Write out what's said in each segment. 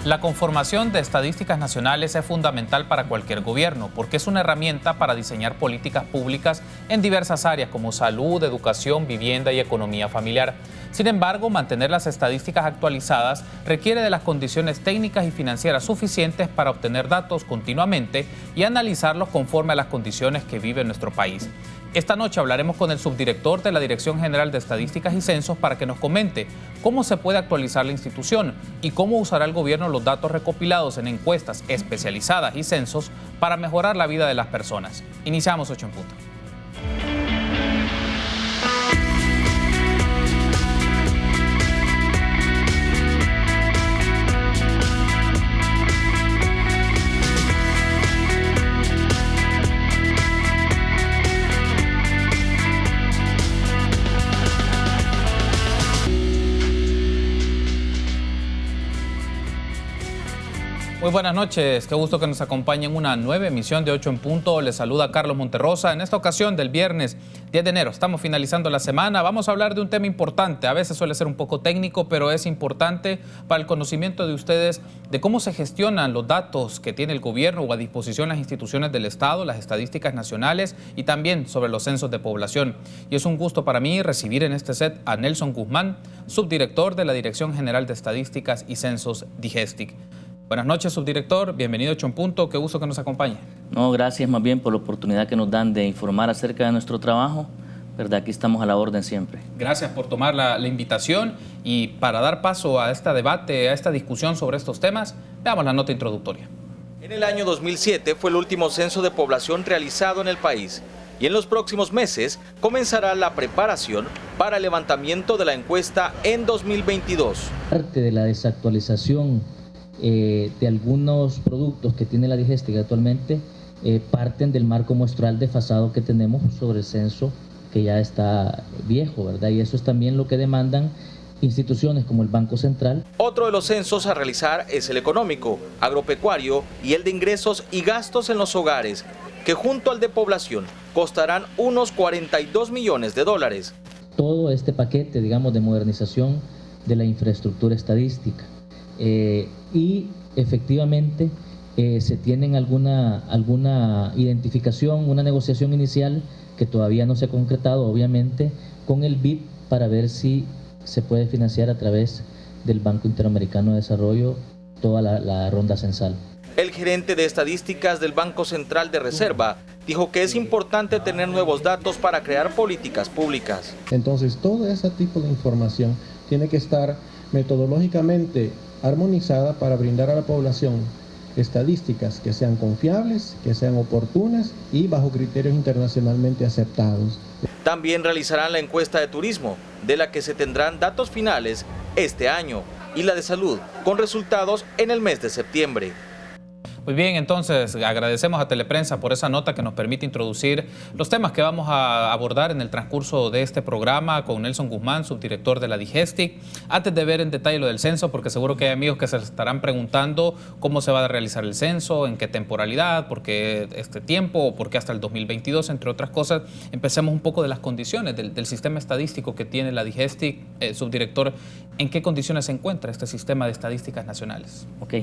La conformación de estadísticas nacionales es fundamental para cualquier gobierno porque es una herramienta para diseñar políticas públicas en diversas áreas como salud, educación, vivienda y economía familiar. Sin embargo, mantener las estadísticas actualizadas requiere de las condiciones técnicas y financieras suficientes para obtener datos continuamente y analizarlos conforme a las condiciones que vive nuestro país. Esta noche hablaremos con el subdirector de la Dirección General de Estadísticas y Censos para que nos comente cómo se puede actualizar la institución y cómo usará el gobierno los datos recopilados en encuestas especializadas y censos para mejorar la vida de las personas. Iniciamos 8 en punto. Muy buenas noches, qué gusto que nos acompañe en una nueva emisión de 8 en punto. Les saluda Carlos Monterrosa. En esta ocasión del viernes 10 de enero, estamos finalizando la semana. Vamos a hablar de un tema importante, a veces suele ser un poco técnico, pero es importante para el conocimiento de ustedes de cómo se gestionan los datos que tiene el gobierno o a disposición las instituciones del Estado, las estadísticas nacionales y también sobre los censos de población. Y es un gusto para mí recibir en este set a Nelson Guzmán, subdirector de la Dirección General de Estadísticas y Censos, DIGESTIC. Buenas noches, subdirector. Bienvenido a 8 en punto. Qué gusto que nos acompañe. No, gracias más bien por la oportunidad que nos dan de informar acerca de nuestro trabajo. ¿Verdad? Aquí estamos a la orden siempre. Gracias por tomar la invitación y para dar paso a este debate, a esta discusión sobre estos temas, veamos la nota introductoria. En el año 2007 fue el último censo de población realizado en el país y en los próximos meses comenzará la preparación para el levantamiento de la encuesta en 2022. Parte de la desactualización de algunos productos que tiene la DIGESTIC actualmente parten del marco muestral desfasado que tenemos sobre el censo que ya está viejo, ¿verdad? Y eso es también lo que demandan instituciones como el Banco Central. Otro de los censos a realizar es el económico, agropecuario y el de ingresos y gastos en los hogares, que junto al de población costarán unos 42 millones de dólares. Todo este paquete, digamos, de modernización de la infraestructura estadística. Y efectivamente se tienen alguna identificación, una negociación inicial que todavía no se ha concretado, obviamente, con el BID para ver si se puede financiar a través del Banco Interamericano de Desarrollo toda la ronda censal. El gerente de estadísticas del Banco Central de Reserva dijo que es importante tener nuevos datos para crear políticas públicas. Entonces, todo ese tipo de información tiene que estar metodológicamente armonizada para brindar a la población estadísticas que sean confiables, que sean oportunas y bajo criterios internacionalmente aceptados. También realizarán la encuesta de turismo, de la que se tendrán datos finales este año, y la de salud, con resultados en el mes de septiembre. Muy bien, entonces agradecemos a Teleprensa por esa nota que nos permite introducir los temas que vamos a abordar en el transcurso de este programa con Nelson Guzmán, subdirector de la DIGESTIC. Antes de ver en detalle lo del censo, porque seguro que hay amigos que se estarán preguntando cómo se va a realizar el censo, en qué temporalidad, por qué este tiempo, o por qué hasta el 2022, entre otras cosas. Empecemos un poco de las condiciones del sistema estadístico que tiene la DIGESTIC. Subdirector, ¿en qué condiciones se encuentra este sistema de estadísticas nacionales? Ok,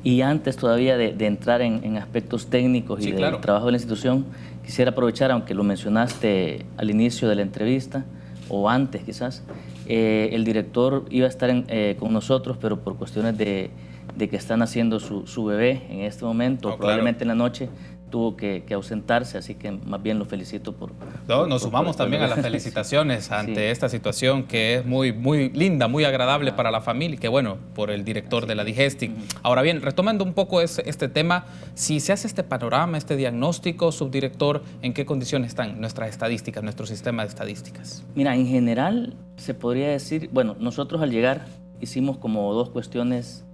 y antes todavía de entrar en aspectos técnicos y del trabajo de la institución, quisiera aprovechar, aunque lo mencionaste al inicio de la entrevista, o antes quizás, el director iba a estar con nosotros, pero por cuestiones de que están haciendo su bebé en este momento, probablemente en la noche, tuvo que ausentarse, así que más bien lo felicito por... Nos sumamos también a las felicitaciones ante esta situación que es muy linda, muy agradable para la familia, y que bueno, por el director de la DIGESTIC. Ahora bien, retomando un poco este tema, si se hace este panorama, este diagnóstico, subdirector, ¿en qué condiciones están nuestras estadísticas, nuestro sistema de estadísticas? Mira, en general se podría decir, bueno, nosotros al llegar hicimos como dos cuestiones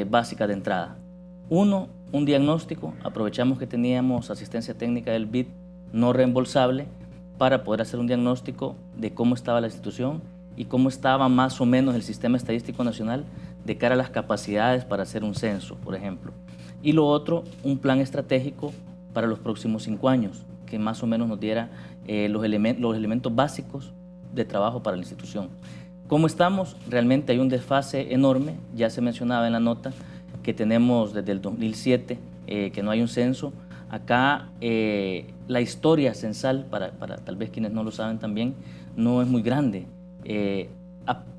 básicas de entrada. Uno, un diagnóstico, aprovechamos que teníamos asistencia técnica del BID no reembolsable para poder hacer un diagnóstico de cómo estaba la institución y cómo estaba más o menos el sistema estadístico nacional de cara a las capacidades para hacer un censo, por ejemplo. Y lo otro, un plan estratégico para los próximos 5 años, que más o menos nos diera los elementos básicos de trabajo para la institución. ¿Cómo estamos? Realmente hay un desfase enorme, ya se mencionaba en la nota, que tenemos desde el 2007, que no hay un censo. Acá la historia censal, para tal vez quienes no lo saben también, no es muy grande.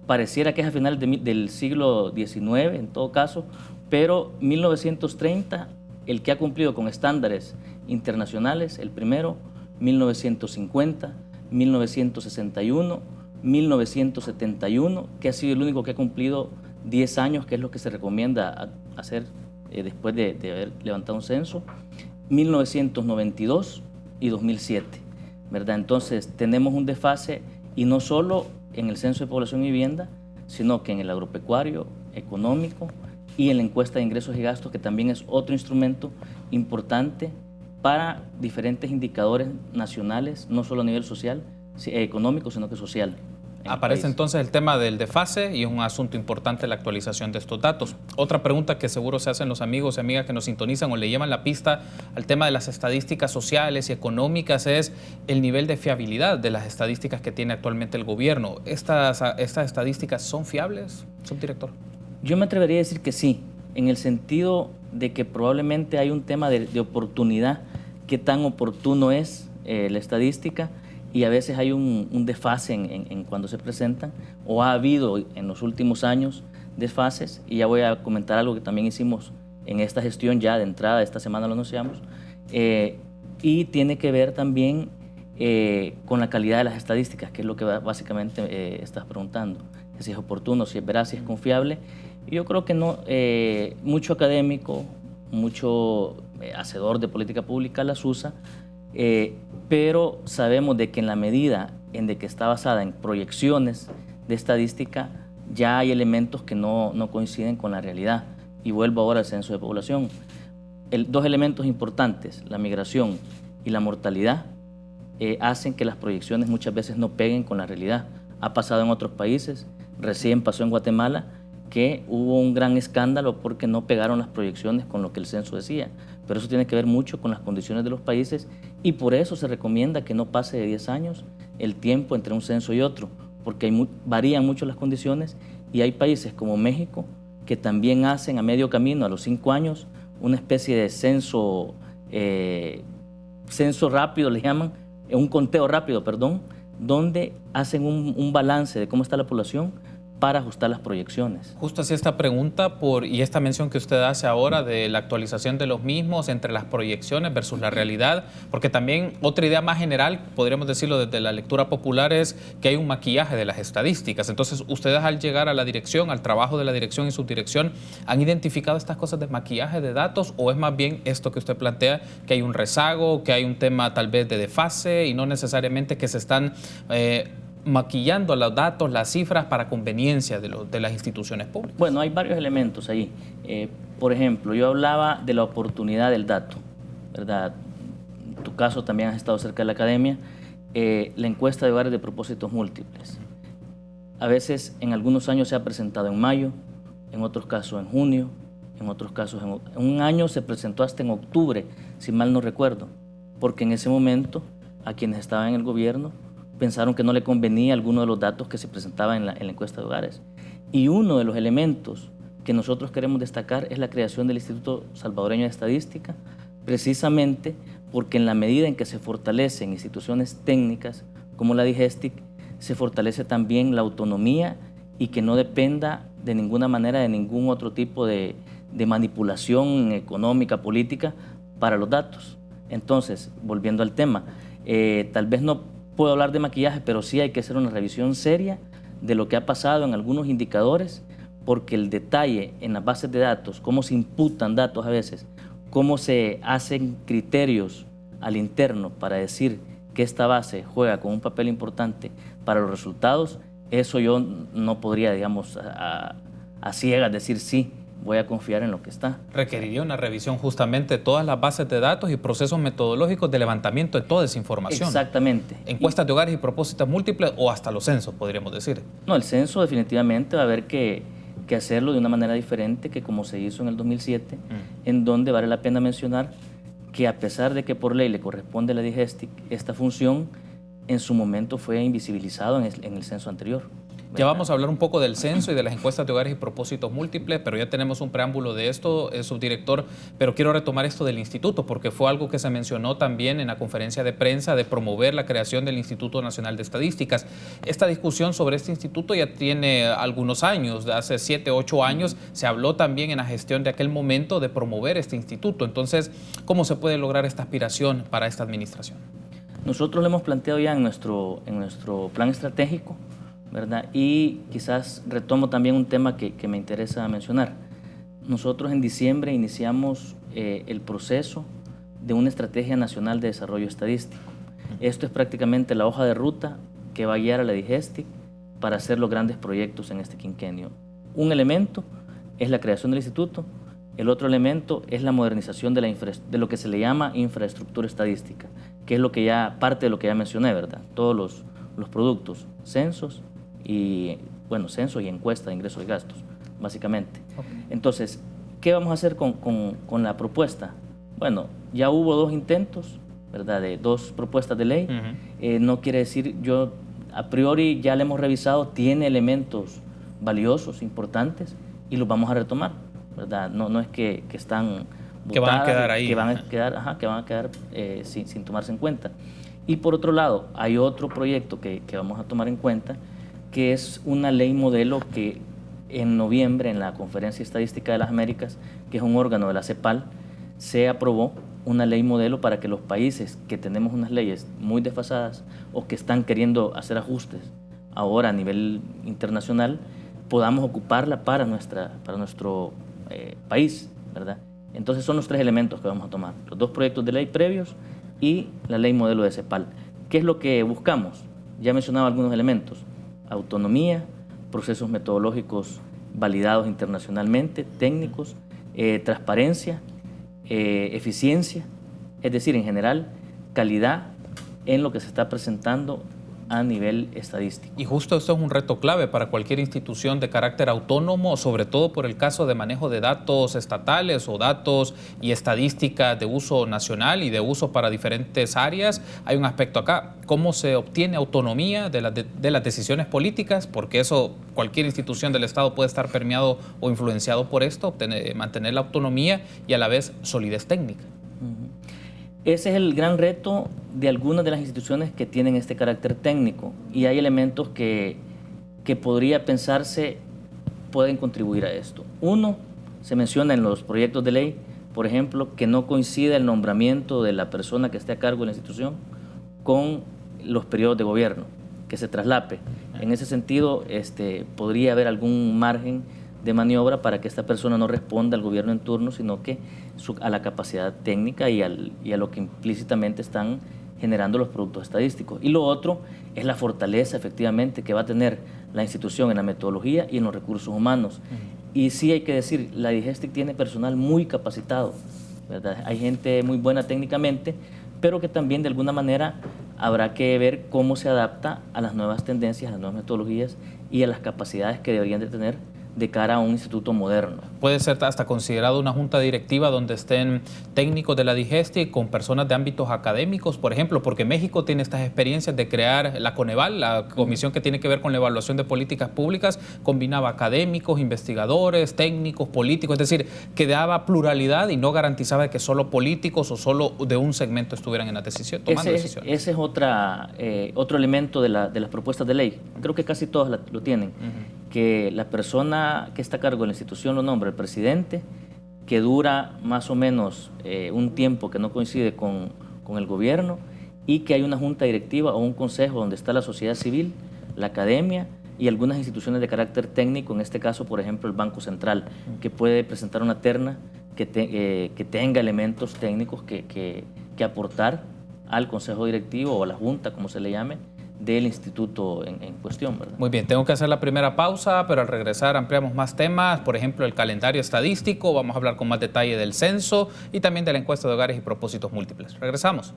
Pareciera que es a finales del siglo XIX, en todo caso, pero 1930, el que ha cumplido con estándares internacionales, el primero, 1950, 1961, 1971, que ha sido el único que ha cumplido 10 años, que es lo que se recomienda hacer después de haber levantado un censo, 1992 y 2007, ¿verdad? Entonces tenemos un desfase, y no solo en el censo de población y vivienda, sino que en el agropecuario, económico y en la encuesta de ingresos y gastos, que también es otro instrumento importante para diferentes indicadores nacionales, no solo a nivel social, económico, sino que social. Aparece entonces el tema del desfase y es un asunto importante la actualización de estos datos. Otra pregunta que seguro se hacen los amigos y amigas que nos sintonizan o le llevan la pista al tema de las estadísticas sociales y económicas es el nivel de fiabilidad de las estadísticas que tiene actualmente el gobierno. ¿Estas estadísticas son fiables, subdirector? Yo me atrevería a decir que sí, en el sentido de que probablemente hay un tema de oportunidad, qué tan oportuno es la estadística, y a veces hay un desfase en cuando se presentan, o ha habido en los últimos años desfases, y ya voy a comentar algo que también hicimos en esta gestión, ya de entrada, esta semana lo anunciamos, y tiene que ver también con la calidad de las estadísticas, que es lo que básicamente estás preguntando, que si es oportuno, si es veraz, si es confiable. Y yo creo que no, mucho académico, mucho hacedor de política pública las usa, pero sabemos de que en la medida en de que está basada en proyecciones de estadística, ya hay elementos que no coinciden con la realidad. Y vuelvo ahora al censo de población. Dos elementos importantes, la migración y la mortalidad, hacen que las proyecciones muchas veces no peguen con la realidad. Ha pasado en otros países, recién pasó en Guatemala, que hubo un gran escándalo porque no pegaron las proyecciones con lo que el censo decía. Pero eso tiene que ver mucho con las condiciones de los países, y por eso se recomienda que no pase de 10 años el tiempo entre un censo y otro, porque varían mucho las condiciones, y hay países como México que también hacen a medio camino, a los 5 años, una especie de censo rápido, le llaman, un conteo rápido, perdón, donde hacen un balance de cómo está la población para ajustar las proyecciones. Justo así esta pregunta y esta mención que usted hace ahora de la actualización de los mismos entre las proyecciones versus la realidad, porque también otra idea más general, podríamos decirlo desde la lectura popular, es que hay un maquillaje de las estadísticas. Entonces, ustedes al llegar a la dirección, al trabajo de la dirección y subdirección, ¿han identificado estas cosas de maquillaje de datos, o es más bien esto que usted plantea, que hay un rezago, que hay un tema tal vez de desfase y no necesariamente que se están maquillando los datos, las cifras para conveniencia de las instituciones públicas? Bueno, hay varios elementos ahí. Por ejemplo, yo hablaba de la oportunidad del dato, ¿verdad? En tu caso también has estado cerca de la academia. La encuesta de hogares de propósitos múltiples. A veces, en algunos años se ha presentado en mayo, en otros casos en junio, en otros casos en un año se presentó hasta en octubre, si mal no recuerdo, porque en ese momento a quienes estaban en el gobierno pensaron que no le convenía alguno de los datos que se presentaban en la encuesta de hogares. Y uno de los elementos que nosotros queremos destacar es la creación del Instituto Salvadoreño de Estadística, precisamente porque en la medida en que se fortalecen instituciones técnicas como la DIGESTIC, se fortalece también la autonomía y que no dependa de ninguna manera de ningún otro tipo de manipulación económica, política para los datos. Entonces, volviendo al tema, tal vez no puedo hablar de maquillaje, pero sí hay que hacer una revisión seria de lo que ha pasado en algunos indicadores, porque el detalle en las bases de datos, cómo se imputan datos a veces, cómo se hacen criterios al interno para decir que esta base juega con un papel importante para los resultados, eso yo no podría, digamos, a ciegas decir sí, voy a confiar en lo que está. Requeriría una revisión justamente de todas las bases de datos y procesos metodológicos de levantamiento de toda esa información. Exactamente. Encuestas de hogares y propósitos múltiples o hasta los censos, podríamos decir. No, el censo definitivamente va a haber que hacerlo de una manera diferente que como se hizo en el 2007, en donde vale la pena mencionar que a pesar de que por ley le corresponde a la DIGESTIC esta función, en su momento fue invisibilizado en el censo anterior. Ya vamos a hablar un poco del censo y de las encuestas de hogares y propósitos múltiples, pero ya tenemos un preámbulo de esto, subdirector, pero quiero retomar esto del instituto, porque fue algo que se mencionó también en la conferencia de prensa de promover la creación del Instituto Nacional de Estadísticas. Esta discusión sobre este instituto ya tiene algunos años, de hace 7, 8 años, se habló también en la gestión de aquel momento de promover este instituto. Entonces, ¿cómo se puede lograr esta aspiración para esta administración? Nosotros lo hemos planteado ya en nuestro plan estratégico, ¿verdad? Y quizás retomo también un tema que me interesa mencionar. Nosotros en diciembre iniciamos el proceso de una Estrategia Nacional de Desarrollo Estadístico. Esto es prácticamente la hoja de ruta que va a guiar a la DIGESTIC para hacer los grandes proyectos en este quinquenio. Un elemento es la creación del instituto, el otro elemento es la modernización de lo que se le llama infraestructura estadística, que es lo que ya, parte de lo que ya mencioné, ¿verdad? Todos los productos, censos y encuesta de ingresos y gastos, básicamente. Okay. Entonces, ¿qué vamos a hacer con la propuesta? Bueno, ya hubo 2 intentos, ¿verdad? De 2 propuestas de ley. No quiere decir, a priori ya la hemos revisado, tiene elementos valiosos, importantes, y los vamos a retomar, ¿verdad? No es que están botadas, que van a quedar ahí. Que van a quedar sin tomarse en cuenta. Y por otro lado, hay otro proyecto que vamos a tomar en cuenta, que es una ley modelo que en noviembre, en la Conferencia Estadística de las Américas, que es un órgano de la CEPAL, se aprobó una ley modelo para que los países que tenemos unas leyes muy desfasadas o que están queriendo hacer ajustes ahora a nivel internacional, podamos ocuparla para nuestro país, ¿verdad? Entonces son los 3 elementos que vamos a tomar, los 2 proyectos de ley previos y la ley modelo de CEPAL. ¿Qué es lo que buscamos? Ya mencionaba algunos elementos: autonomía, procesos metodológicos validados internacionalmente, técnicos, transparencia, eficiencia, es decir, en general, calidad en lo que se está presentando a nivel estadístico. Y justo esto es un reto clave para cualquier institución de carácter autónomo, sobre todo por el caso de manejo de datos estatales o datos y estadísticas de uso nacional y de uso para diferentes áreas. Hay un aspecto acá: cómo se obtiene autonomía de las decisiones políticas, porque eso, cualquier institución del Estado puede estar permeado o influenciado por esto, mantener la autonomía y a la vez solidez técnica. Ese es el gran reto de algunas de las instituciones que tienen este carácter técnico, y hay elementos que podría pensarse pueden contribuir a esto. Uno, se menciona en los proyectos de ley, por ejemplo, que no coincida el nombramiento de la persona que esté a cargo de la institución con los periodos de gobierno, que se traslape. En ese sentido, podría haber algún margen de maniobra para que esta persona no responda al gobierno en turno, sino que a la capacidad técnica y a lo que implícitamente están generando los productos estadísticos. Y lo otro es la fortaleza, efectivamente, que va a tener la institución en la metodología y en los recursos humanos. Y sí hay que decir, la DIGESTIC tiene personal muy capacitado, ¿verdad? Hay gente muy buena técnicamente, pero que también de alguna manera habrá que ver cómo se adapta a las nuevas tendencias, a las nuevas metodologías y a las capacidades que deberían de tener de cara a un instituto moderno. Puede ser hasta considerado una junta directiva donde estén técnicos de la DIGESTIC con personas de ámbitos académicos, por ejemplo, porque México tiene estas experiencias de crear la Coneval, la comisión que tiene que ver con la evaluación de políticas públicas, combinaba académicos, investigadores, técnicos, políticos, es decir, que daba pluralidad y no garantizaba que solo políticos o solo de un segmento estuvieran en la decisión, tomando decisiones. Ese es otro elemento de las propuestas de ley. Creo que casi todas lo tienen. Que la persona que está a cargo de la institución lo nombra el presidente, que dura más o menos un tiempo que no coincide con el gobierno, y que hay una junta directiva o un consejo donde está la sociedad civil, la academia y algunas instituciones de carácter técnico, en este caso, por ejemplo, el Banco Central, que puede presentar una terna que tenga elementos técnicos que aportar al consejo directivo o a la junta, como se le llame, del instituto en cuestión, ¿verdad? Muy bien, tengo que hacer la primera pausa, pero al regresar ampliamos más temas, por ejemplo, el calendario estadístico, vamos a hablar con más detalle del censo y también de la encuesta de hogares y propósitos múltiples. Regresamos.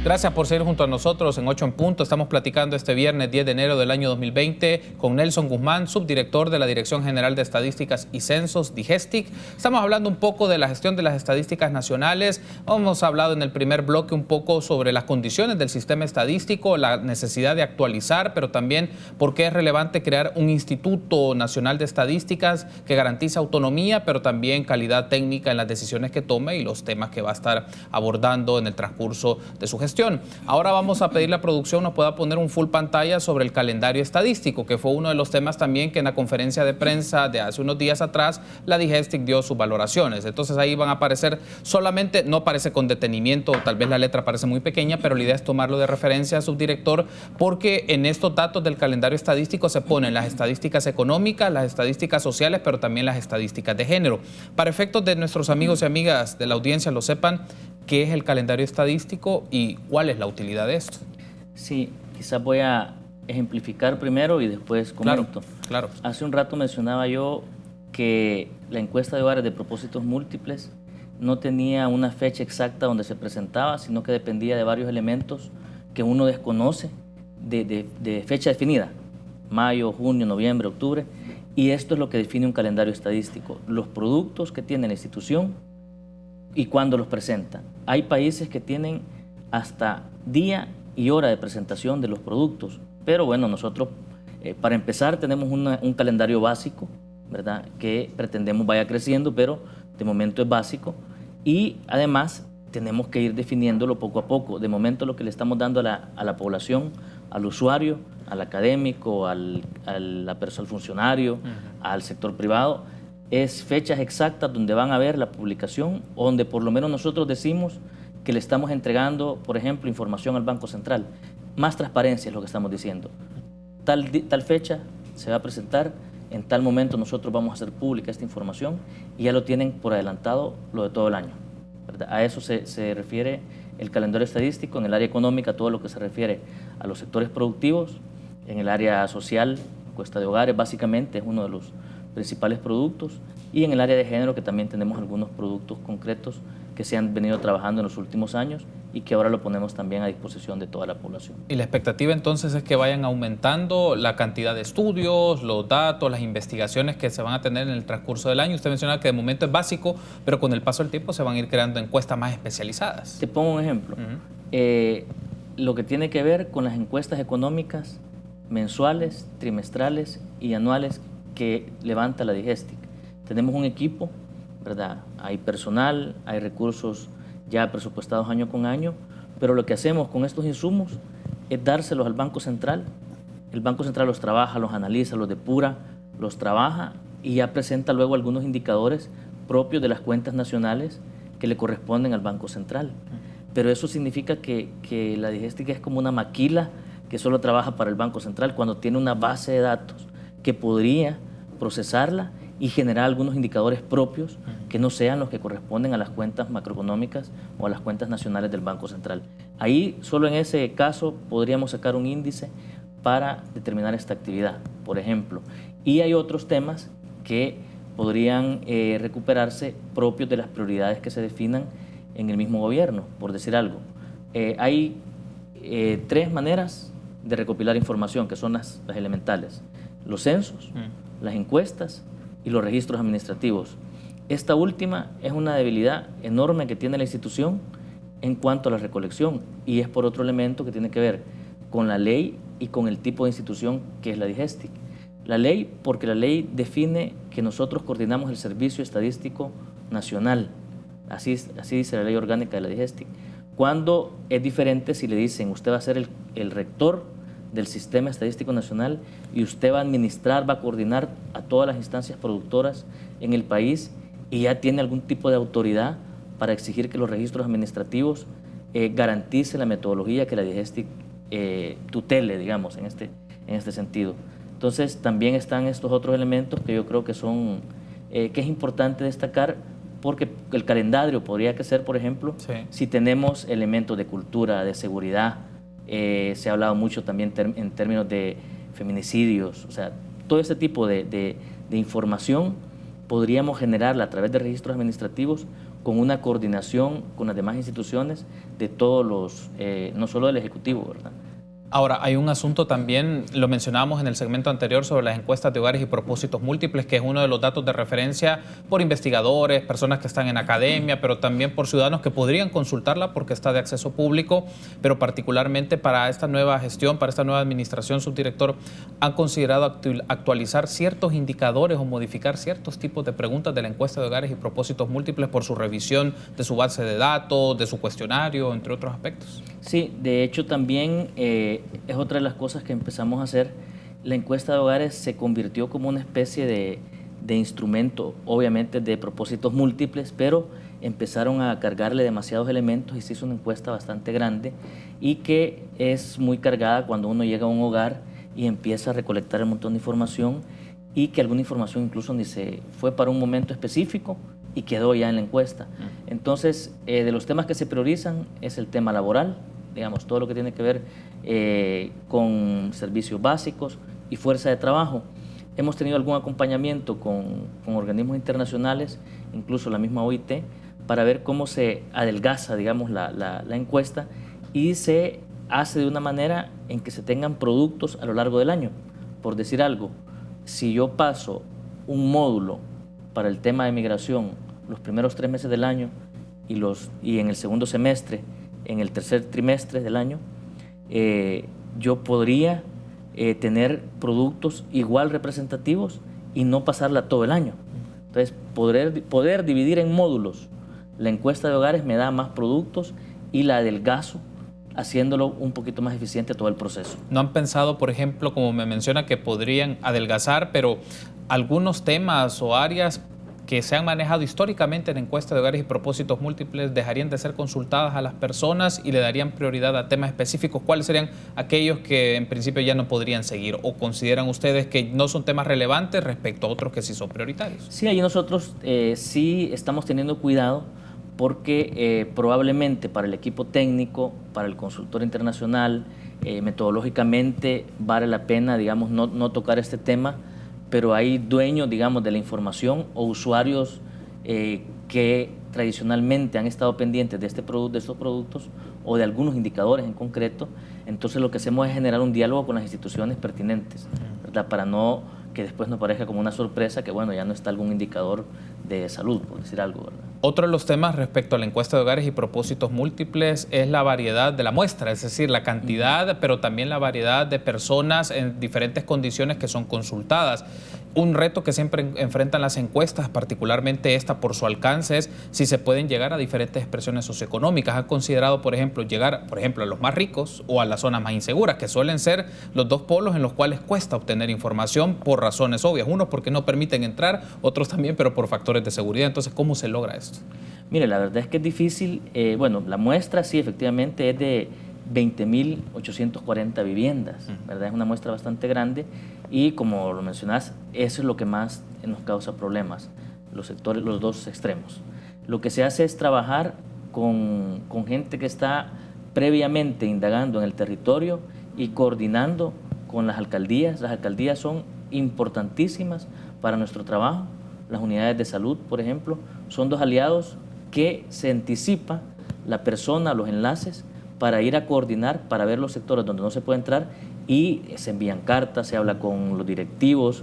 Gracias por seguir junto a nosotros en 8 en Punto. Estamos platicando este viernes 10 de enero del año 2020 con Nelson Guzmán, subdirector de la Dirección General de Estadísticas y Censos, DIGESTIC. Estamos hablando un poco de la gestión de las estadísticas nacionales. Hemos hablado en el primer bloque un poco sobre las condiciones del sistema estadístico, la necesidad de actualizar, pero también por qué es relevante crear un Instituto Nacional de Estadísticas que garantiza autonomía, pero también calidad técnica en las decisiones que tome y los temas que va a estar abordando en el transcurso de su gestión. Ahora vamos a pedir a la producción nos pueda poner un full pantalla sobre el calendario estadístico, que fue uno de los temas también que en la conferencia de prensa de hace unos días atrás la DIGESTIC dio sus valoraciones. Entonces ahí van a aparecer solamente, no aparece con detenimiento, tal vez la letra parece muy pequeña, pero la idea es tomarlo de referencia, subdirector, porque en estos datos del calendario estadístico se ponen las estadísticas económicas, las estadísticas sociales, pero también las estadísticas de género. Para efectos de nuestros amigos y amigas de la audiencia lo sepan, ¿qué es el calendario estadístico y cuál es la utilidad de esto? Sí, quizás voy a ejemplificar primero y después comento. Claro. Hace un rato mencionaba yo que la encuesta de hogares de propósitos múltiples no tenía una fecha exacta donde se presentaba, sino que dependía de varios elementos que uno desconoce de fecha definida, mayo, junio, noviembre, octubre, y esto es lo que define un calendario estadístico, los productos que tiene la institución y cuándo los presenta. Hay países que tienen hasta día y hora de presentación de los productos, pero bueno, nosotros para empezar tenemos un calendario básico, ¿verdad?, que pretendemos vaya creciendo, pero de momento es básico, y además tenemos que ir definiéndolo poco a poco. De momento lo que le estamos dando a la población, al usuario, al académico, al funcionario, al sector privado, es fechas exactas donde van a ver la publicación, donde por lo menos nosotros decimos que le estamos entregando, por ejemplo, información al Banco Central. Más transparencia es lo que estamos diciendo. Tal fecha se va a presentar, en tal momento nosotros vamos a hacer pública esta información y ya lo tienen por adelantado lo de todo el año, ¿verdad? A eso se refiere el calendario estadístico. En el área económica, todo lo que se refiere a los sectores productivos. En el área social, encuesta de hogares básicamente es uno de los principales productos, y en el área de género, que también tenemos algunos productos concretos que se han venido trabajando en los últimos años y que ahora lo ponemos también a disposición de toda la población. Y la expectativa entonces es que vayan aumentando la cantidad de estudios, los datos, las investigaciones que se van a tener en el transcurso del año. Usted menciona que de momento es básico, pero con el paso del tiempo se van a ir creando encuestas más especializadas. Te pongo un ejemplo. Lo que tiene que ver con las encuestas económicas mensuales, trimestrales y anuales que levanta la DIGESTIC. Tenemos un equipo, ¿verdad? Hay personal, hay recursos ya presupuestados año con año, pero lo que hacemos con estos insumos es dárselos al Banco Central. El Banco Central los trabaja, los analiza, los depura, los trabaja y ya presenta luego algunos indicadores propios de las cuentas nacionales que le corresponden al Banco Central. Pero eso significa que la DIGESTIC es como una maquila que solo trabaja para el Banco Central, cuando tiene una base de datos que podría procesarla y generar algunos indicadores propios que no sean los que corresponden a las cuentas macroeconómicas o a las cuentas nacionales del Banco Central. Ahí, solo en ese caso, podríamos sacar un índice para determinar esta actividad, por ejemplo. Y hay otros temas que podrían recuperarse propios de las prioridades que se definan en el mismo gobierno, por decir algo. Hay 3 maneras de recopilar información, que son las elementales: los censos, las encuestas y los registros administrativos. Esta última es una debilidad enorme que tiene la institución en cuanto a la recolección, y es por otro elemento que tiene que ver con la ley y con el tipo de institución que es la DIGESTIC. La ley, porque la ley define que nosotros coordinamos el Servicio Estadístico Nacional, así dice la ley orgánica de la DIGESTIC. Cuando es diferente si le dicen usted va a ser el rector del Sistema Estadístico Nacional y usted va a administrar, va a coordinar a todas las instancias productoras en el país y ya tiene algún tipo de autoridad para exigir que los registros administrativos garanticen la metodología que la DIGESTIC tutele, digamos, en este sentido. Entonces también están estos otros elementos que yo creo que son que es importante destacar, porque el calendario podría ser, por ejemplo, si tenemos elementos de cultura, de seguridad. Se ha hablado mucho también en términos de feminicidios, o sea, todo este tipo de información podríamos generarla a través de registros administrativos con una coordinación con las demás instituciones de todos los, no solo del Ejecutivo, ¿verdad? Ahora, hay un asunto también, lo mencionábamos en el segmento anterior sobre las encuestas de hogares y propósitos múltiples, que es uno de los datos de referencia por investigadores, personas que están en academia, pero también por ciudadanos que podrían consultarla porque está de acceso público, pero particularmente para esta nueva gestión, para esta nueva administración, subdirector, ¿han considerado actualizar ciertos indicadores o modificar ciertos tipos de preguntas de la encuesta de hogares y propósitos múltiples por su revisión de su base de datos, de su cuestionario, entre otros aspectos? Sí, de hecho también es otra de las cosas que empezamos a hacer. La encuesta de hogares se convirtió como una especie de instrumento, obviamente de propósitos múltiples, pero empezaron a cargarle demasiados elementos y se hizo una encuesta bastante grande y que es muy cargada cuando uno llega a un hogar y empieza a recolectar un montón de información y que alguna información incluso ni se fue para un momento específico y quedó ya en la encuesta. Entonces, de los temas que se priorizan es el tema laboral, digamos, todo lo que tiene que ver con servicios básicos y fuerza de trabajo. Hemos tenido algún acompañamiento con organismos internacionales, incluso la misma OIT, para ver cómo se adelgaza, digamos, la encuesta y se hace de una manera en que se tengan productos a lo largo del año. Por decir algo, si yo paso un módulo para el tema de migración los primeros 3 meses del año y en el segundo semestre, en el tercer trimestre del año, yo podría tener productos igual representativos y no pasarla todo el año. Entonces, poder dividir en módulos la encuesta de hogares me da más productos y la adelgazo, haciéndolo un poquito más eficiente todo el proceso. ¿No han pensado, por ejemplo, como me menciona, que podrían adelgazar, pero algunos temas o áreas que se han manejado históricamente en encuestas de hogares y propósitos múltiples dejarían de ser consultadas a las personas y le darían prioridad a temas específicos? ¿Cuáles serían aquellos que en principio ya no podrían seguir? ¿O consideran ustedes que no son temas relevantes respecto a otros que sí son prioritarios? Sí, ahí nosotros sí estamos teniendo cuidado porque probablemente para el equipo técnico, para el consultor internacional, metodológicamente vale la pena, digamos, no tocar este tema, pero hay dueños, digamos, de la información o usuarios que tradicionalmente han estado pendientes de estos productos o de algunos indicadores en concreto. Entonces lo que hacemos es generar un diálogo con las instituciones pertinentes, ¿verdad? Para no que después nos parezca como una sorpresa que, bueno, ya no está algún indicador de salud, por decir algo, ¿verdad? Otro de los temas respecto a la encuesta de hogares y propósitos múltiples es la variedad de la muestra, es decir, la cantidad, pero también la variedad de personas en diferentes condiciones que son consultadas. Un reto que siempre enfrentan las encuestas, particularmente esta por su alcance, es si se pueden llegar a diferentes expresiones socioeconómicas. ¿Han considerado, por ejemplo, llegar, a los más ricos o a las zonas más inseguras, que suelen ser los dos polos en los cuales cuesta obtener información por razones obvias? Unos porque no permiten entrar, otros también, pero por factores de seguridad. Entonces, ¿cómo se logra esto? Mire, la verdad es que es difícil. Bueno, la muestra sí, efectivamente, es de 20.840 viviendas, ¿verdad? Es una muestra bastante grande y, como lo mencionás, eso es lo que más nos causa problemas, los dos extremos. Lo que se hace es trabajar con gente que está previamente indagando en el territorio y coordinando con las alcaldías. Las alcaldías son importantísimas para nuestro trabajo. Las unidades de salud, por ejemplo, son dos aliados que se anticipa la persona, los enlaces, para ir a coordinar, para ver los sectores donde no se puede entrar y se envían cartas, se habla con los directivos,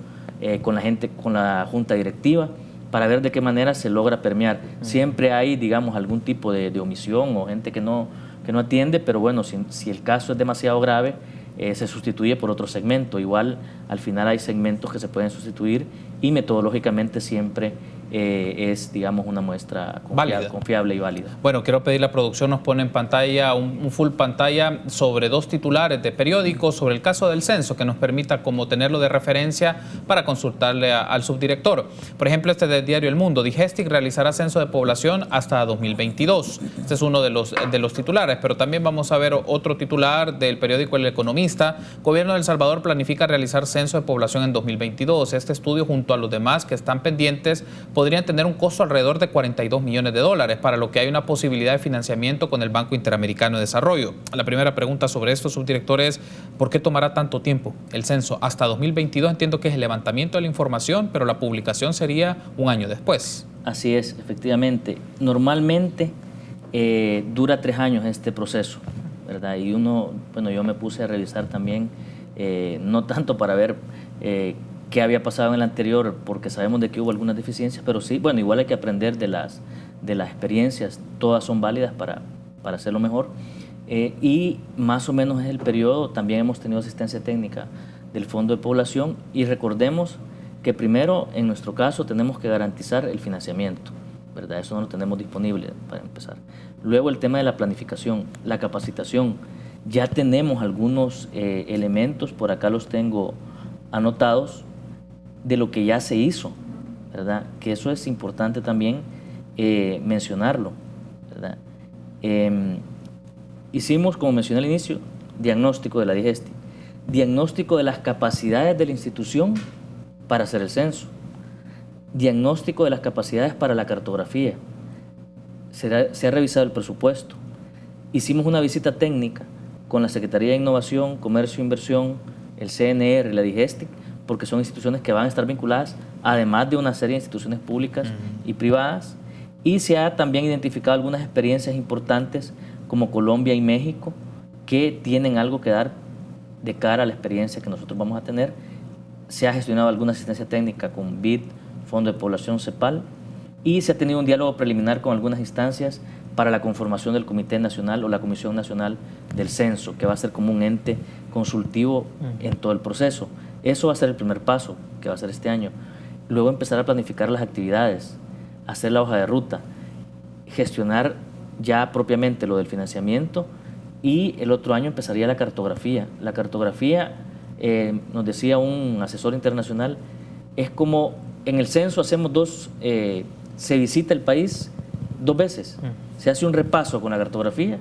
con la gente, con la junta directiva, para ver de qué manera se logra permear. Siempre hay, digamos, algún tipo de omisión o gente que no atiende, pero bueno, si el caso es demasiado grave, se sustituye por otro segmento. Igual, al final hay segmentos que se pueden sustituir y metodológicamente siempre es, digamos, una muestra confiable y válida. Bueno, quiero pedir la producción nos pone en pantalla un full pantalla sobre 2 titulares de periódicos sobre el caso del censo que nos permita como tenerlo de referencia para consultarle al subdirector. Por ejemplo, este del diario El Mundo: Digestic realizará censo de población hasta 2022. Este es uno de los titulares, pero también vamos a ver otro titular del periódico El Economista. Gobierno de El Salvador planifica realizar censo de población en 2022. Este estudio, junto a los demás que están pendientes, podrían tener un costo alrededor de $42 millones, para lo que hay una posibilidad de financiamiento con el Banco Interamericano de Desarrollo. La primera pregunta sobre esto, subdirector, es ¿por qué tomará tanto tiempo el censo? Hasta 2022 entiendo que es el levantamiento de la información, pero la publicación sería un año después. Así es, efectivamente. Normalmente Dura 3 años este proceso, ¿verdad? Y yo me puse a revisar también, no tanto para ver qué había pasado en el anterior, porque sabemos de que hubo algunas deficiencias, pero sí, bueno, igual hay que aprender de las experiencias, todas son válidas para hacerlo mejor. Y más o menos es el periodo, también hemos tenido asistencia técnica del Fondo de Población, y recordemos que primero, en nuestro caso, tenemos que garantizar el financiamiento, ¿verdad? Eso no lo tenemos disponible para empezar. Luego el tema de la planificación, la capacitación. Ya tenemos algunos elementos, por acá los tengo anotados, de lo que ya se hizo, ¿verdad? Que eso es importante también mencionarlo, ¿verdad? Hicimos, como mencioné al inicio, diagnóstico de la DIGESTI, diagnóstico de las capacidades de la institución para hacer el censo, diagnóstico de las capacidades para la cartografía, se ha revisado el presupuesto, hicimos una visita técnica con la Secretaría de Innovación, Comercio e Inversión, el CNR, la DIGESTI, porque son instituciones que van a estar vinculadas, además de una serie de instituciones públicas y privadas, y se ha también identificado algunas experiencias importantes como Colombia y México, que tienen algo que dar de cara a la experiencia que nosotros vamos a tener. Se ha gestionado alguna asistencia técnica con BID, Fondo de Población, CEPAL, y se ha tenido un diálogo preliminar con algunas instancias para la conformación del Comité Nacional o la Comisión Nacional del Censo, que va a ser como un ente consultivo en todo el proceso. Eso va a ser el primer paso, que va a ser este año. Luego empezar a planificar las actividades, hacer la hoja de ruta, gestionar ya propiamente lo del financiamiento, y el otro año empezaría la cartografía. La cartografía, nos decía un asesor internacional, es como en el censo hacemos se visita el país 2 veces, se hace un repaso con la cartografía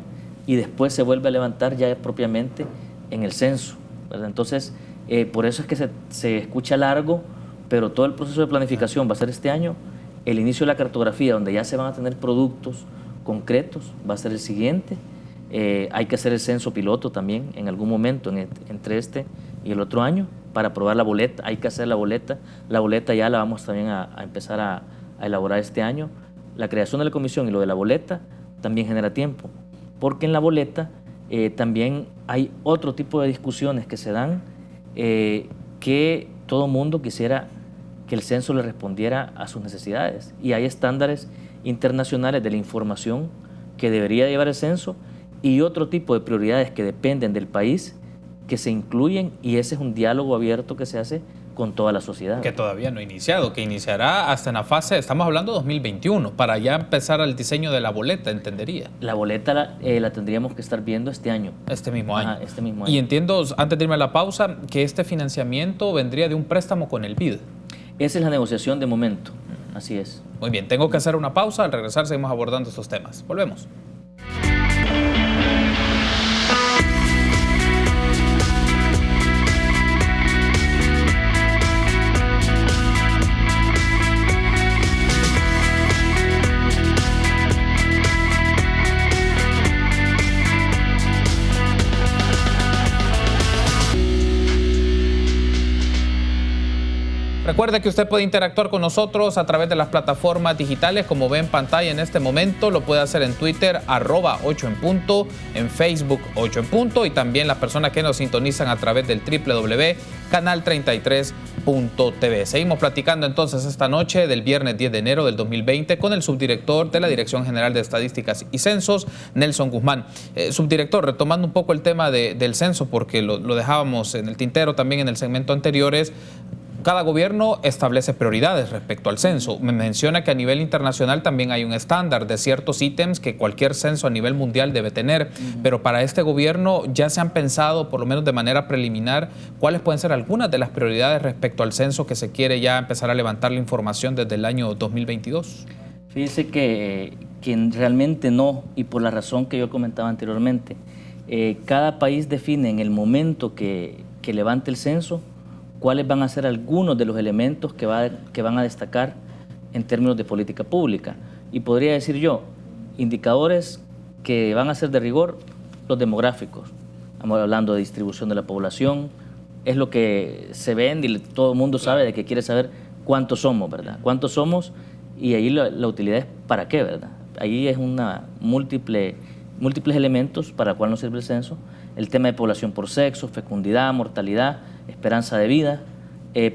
y después se vuelve a levantar ya propiamente en el censo, ¿verdad? Entonces, por eso es que se escucha largo, pero todo el proceso de planificación va a ser este año. El inicio de la cartografía, donde ya se van a tener productos concretos, va a ser el siguiente. Hay que hacer el censo piloto también en algún momento entre este y el otro año para probar la boleta. Hay que hacer la boleta. La boleta ya la vamos también a empezar a elaborar este año. La creación de la comisión y lo de la boleta también genera tiempo, porque en la boleta también hay otro tipo de discusiones que se dan, que todo mundo quisiera que el censo le respondiera a sus necesidades, y hay estándares internacionales de la información que debería llevar el censo y otro tipo de prioridades que dependen del país que se incluyen, y ese es un diálogo abierto que se hace con toda la sociedad. Que todavía no ha iniciado, que iniciará hasta en la fase, estamos hablando de 2021, para ya empezar el diseño de la boleta, entendería. La boleta la tendríamos que estar viendo este año. Este mismo año. Ajá, este mismo año. Y entiendo, antes de irme a la pausa, que este financiamiento vendría de un préstamo con el BID. Esa es la negociación de momento, así es. Muy bien, tengo que hacer una pausa, al regresar seguimos abordando estos temas. Volvemos. Recuerde que usted puede interactuar con nosotros a través de las plataformas digitales, como ve en pantalla en este momento. Lo puede hacer en Twitter, @8enpunto, en Facebook 8 en punto, y también las personas que nos sintonizan a través del www.canal33.tv. Seguimos platicando entonces esta noche del viernes 10 de enero del 2020 con el subdirector de la Dirección General de Estadísticas y Censos, Nelson Guzmán. Subdirector, retomando un poco el tema del censo, porque lo dejábamos en el tintero también en el segmento anteriores. Cada gobierno establece prioridades respecto al censo. Me menciona que a nivel internacional también hay un estándar de ciertos ítems que cualquier censo a nivel mundial debe tener, pero para este gobierno ya se han pensado, por lo menos de manera preliminar, cuáles pueden ser algunas de las prioridades respecto al censo que se quiere ya empezar a levantar la información desde el año 2022. Fíjese que realmente no, y por la razón que yo comentaba anteriormente. Cada país define en el momento que levante el censo cuáles van a ser algunos de los elementos que van a destacar en términos de política pública. Y podría decir yo, indicadores que van a ser de rigor, los demográficos. Estamos hablando de distribución de la población, es lo que se vende y todo el mundo sabe de que quiere saber cuántos somos, ¿verdad? Cuántos somos, y ahí la utilidad es para qué, ¿verdad? ahí es una múltiples elementos para los cuales nos sirve el censo. El tema de población por sexo, fecundidad, mortalidad, esperanza de vida,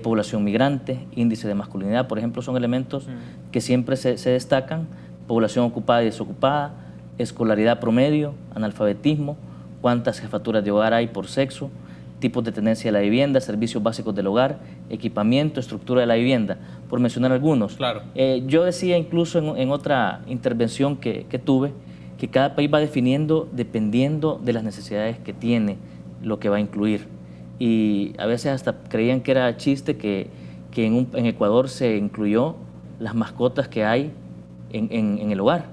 población migrante, índice de masculinidad, por ejemplo, son elementos que siempre se destacan. Población ocupada y desocupada, escolaridad promedio, analfabetismo, cuántas jefaturas de hogar hay por sexo, tipos de tenencia de la vivienda, servicios básicos del hogar, equipamiento, estructura de la vivienda, por mencionar algunos. Claro. Yo decía incluso en otra intervención que tuve, que cada país va definiendo dependiendo de las necesidades que tiene, lo que va a incluir. Y a veces hasta creían que era chiste que en Ecuador se incluyó las mascotas que hay en el hogar,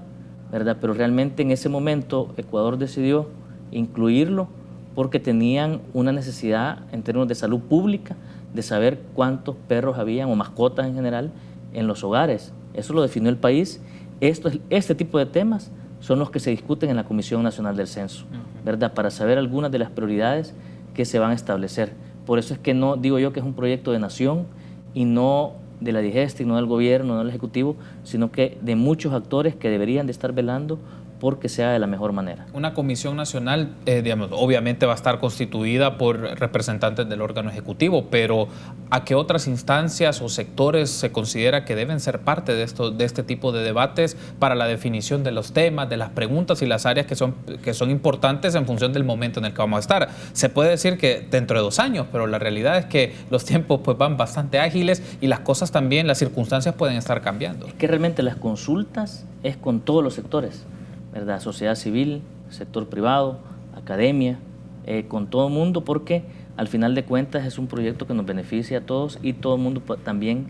¿verdad? Pero realmente en ese momento Ecuador decidió incluirlo porque tenían una necesidad en términos de salud pública de saber cuántos perros habían o mascotas en general en los hogares. Eso lo definió el país. Este tipo de temas son los que se discuten en la Comisión Nacional del Censo, ¿verdad? Para saber algunas de las prioridades que se van a establecer. Por eso es que no digo yo que es un proyecto de nación y no de la DIGESTI, no del gobierno, no del Ejecutivo, sino que de muchos actores que deberían de estar velando porque sea de la mejor manera. Una comisión nacional, digamos, obviamente va a estar constituida por representantes del órgano ejecutivo, pero ¿a qué otras instancias o sectores se considera que deben ser parte de este tipo de debates para la definición de los temas, de las preguntas y las áreas que son importantes en función del momento en el que vamos a estar? Se puede decir que dentro de 2 años, pero la realidad es que los tiempos pues van bastante ágiles y las cosas también, las circunstancias pueden estar cambiando. Es que realmente las consultas es con todos los sectores, ¿verdad? Sociedad civil, sector privado, academia, con todo el mundo, porque al final de cuentas es un proyecto que nos beneficia a todos y todo el mundo también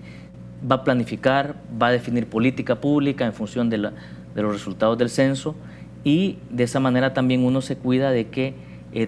va a planificar, va a definir política pública en función de los resultados del censo, y de esa manera también uno se cuida de que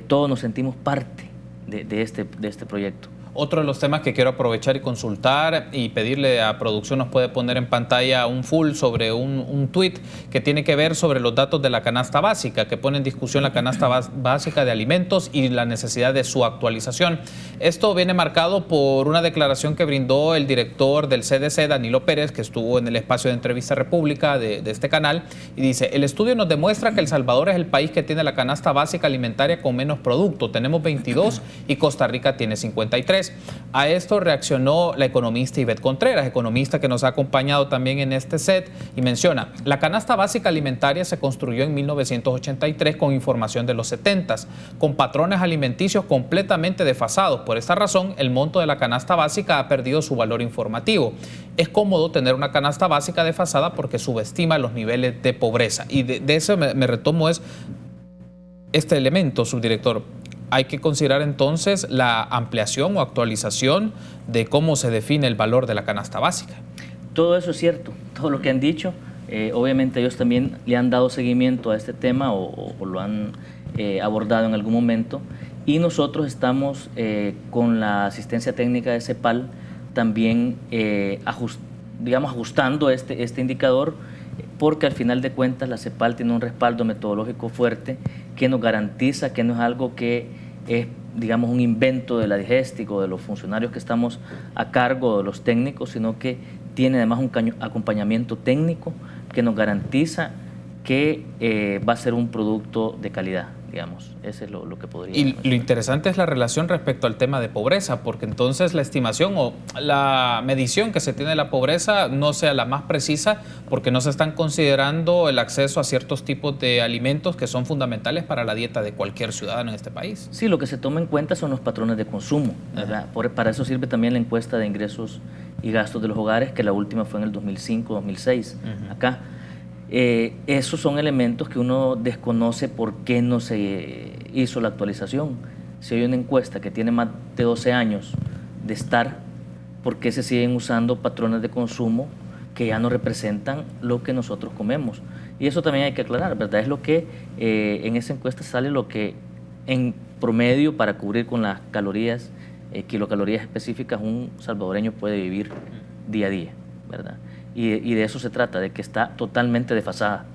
todos nos sentimos parte de este proyecto. Otro de los temas que quiero aprovechar y consultar y pedirle a producción nos puede poner en pantalla un full sobre un tuit que tiene que ver sobre los datos de la canasta básica, que pone en discusión la canasta básica de alimentos y la necesidad de su actualización. Esto viene marcado por una declaración que brindó el director del CDC, Danilo Pérez, que estuvo en el espacio de Entrevista República de este canal, y dice: el estudio nos demuestra que El Salvador es el país que tiene la canasta básica alimentaria con menos producto. Tenemos 22 y Costa Rica tiene 53. A esto reaccionó la economista Ivette Contreras, economista que nos ha acompañado también en este set, y menciona: la canasta básica alimentaria se construyó en 1983 con información de los 70s, con patrones alimenticios completamente desfasados. Por esta razón, el monto de la canasta básica ha perdido su valor informativo. Es cómodo tener una canasta básica desfasada porque subestima los niveles de pobreza. Y de eso me retomo este elemento, subdirector. Hay que considerar entonces la ampliación o actualización de cómo se define el valor de la canasta básica. Todo eso es cierto, todo lo que han dicho. Obviamente ellos también le han dado seguimiento a este tema o lo han abordado en algún momento, y nosotros estamos con la asistencia técnica de CEPAL también ajustando este indicador, porque al final de cuentas la CEPAL tiene un respaldo metodológico fuerte que nos garantiza que no es algo que es, digamos, un invento de la DIGESTI o de los funcionarios que estamos a cargo, de los técnicos, sino que tiene además un acompañamiento técnico que nos garantiza que va a ser un producto de calidad, digamos. Ese es lo que podría decir. Y lo interesante es la relación respecto al tema de pobreza, porque entonces la estimación o la medición que se tiene de la pobreza no sea la más precisa, porque no se están considerando el acceso a ciertos tipos de alimentos que son fundamentales para la dieta de cualquier ciudadano en este país. Sí, lo que se toma en cuenta son los patrones de consumo, ¿verdad? Para eso sirve también la encuesta de ingresos y gastos de los hogares, que la última fue en el 2005-2006, acá. Esos son elementos que uno desconoce por qué no se hizo la actualización. Si hay una encuesta que tiene más de 12 años de estar, ¿por qué se siguen usando patrones de consumo que ya no representan lo que nosotros comemos? Y eso también hay que aclarar, ¿verdad? Es lo que en esa encuesta sale lo que en promedio, para cubrir con las calorías, kilocalorías específicas, un salvadoreño puede vivir día a día, ¿verdad? Y de eso se trata, de que está totalmente desfasada.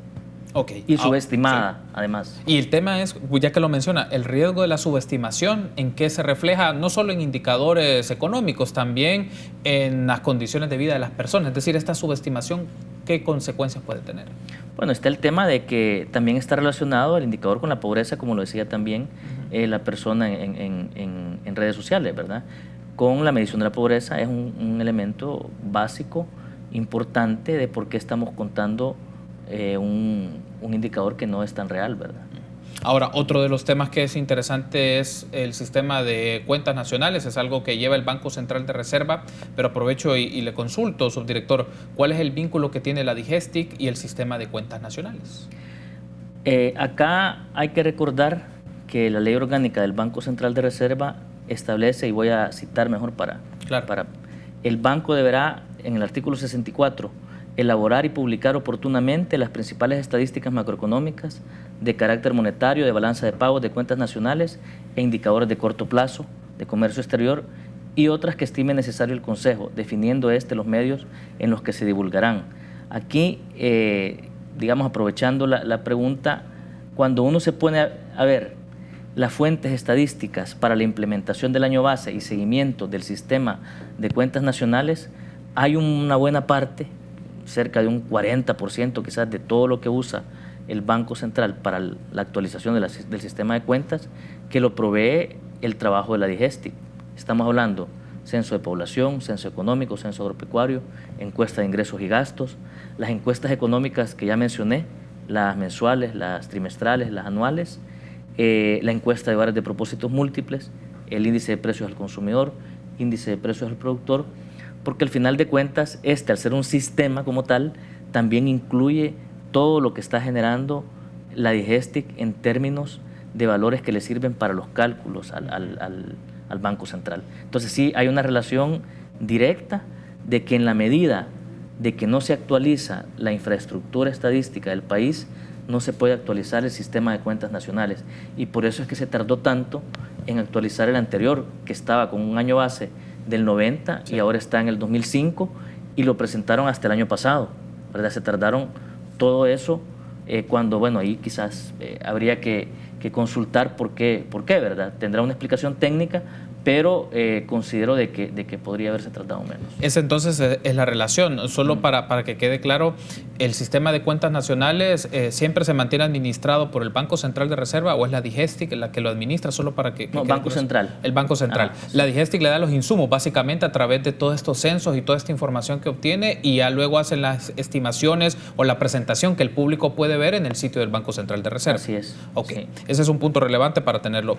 Okay. Y subestimada, Sí. además. Y el tema es, ya que lo menciona, el riesgo de la subestimación, ¿en qué se refleja? No solo en indicadores económicos, también en las condiciones de vida de las personas. Es decir, esta subestimación, ¿qué consecuencias puede tener? Bueno, está el tema de que también está relacionado el indicador con la pobreza, como lo decía también la persona en redes sociales, ¿verdad? Con la medición de la pobreza es un elemento básico, importante de por qué estamos contando un indicador que no es tan real, ¿verdad? Ahora, otro de los temas que es interesante es el sistema de cuentas nacionales, es algo que lleva el Banco Central de Reserva, pero aprovecho y le consulto, subdirector, ¿cuál es el vínculo que tiene la DIGESTIC y el sistema de cuentas nacionales? Acá hay que recordar que la ley orgánica del Banco Central de Reserva establece, y voy a citar mejor el banco deberá, en el artículo 64, elaborar y publicar oportunamente las principales estadísticas macroeconómicas de carácter monetario, de balanza de pagos, de cuentas nacionales e indicadores de corto plazo, de comercio exterior y otras que estime necesario el Consejo, definiendo los medios en los que se divulgarán. Aquí, digamos, aprovechando la pregunta, cuando uno se pone a ver las fuentes estadísticas para la implementación del año base y seguimiento del sistema de cuentas nacionales, hay una buena parte, cerca de un 40% quizás de todo lo que usa el Banco Central para la actualización del sistema de cuentas, que lo provee el trabajo de la DIGESTIC. Estamos hablando censo de población, censo económico, censo agropecuario, encuesta de ingresos y gastos, las encuestas económicas que ya mencioné, las mensuales, las trimestrales, las anuales, la encuesta de hogares de propósitos múltiples, el índice de precios al consumidor, índice de precios al productor, porque al final de cuentas, al ser un sistema como tal, también incluye todo lo que está generando la DIGESTIC en términos de valores que le sirven para los cálculos al Banco Central. Entonces sí, hay una relación directa de que en la medida de que no se actualiza la infraestructura estadística del país, no se puede actualizar el sistema de cuentas nacionales. Y por eso es que se tardó tanto en actualizar el anterior, que estaba con un año base del 90 y ahora está en el 2005 y lo presentaron hasta el año pasado, ¿verdad? Se tardaron todo eso cuando, bueno, ahí quizás habría que consultar por qué, ¿verdad? Tendrá una explicación técnica, pero considero de que podría haberse tratado menos. Esa entonces es la relación. Solo para que quede claro, el sistema de cuentas nacionales siempre se mantiene administrado por el Banco Central de Reserva, o es la DIGESTIC la que lo administra, solo para que no, Banco Central. El Banco Central. Sí. La DIGESTIC le da los insumos básicamente a través de todos estos censos y toda esta información que obtiene, y ya luego hacen las estimaciones o la presentación que el público puede ver en el sitio del Banco Central de Reserva. Así es. Ok, sí. Ese es un punto relevante para tenerlo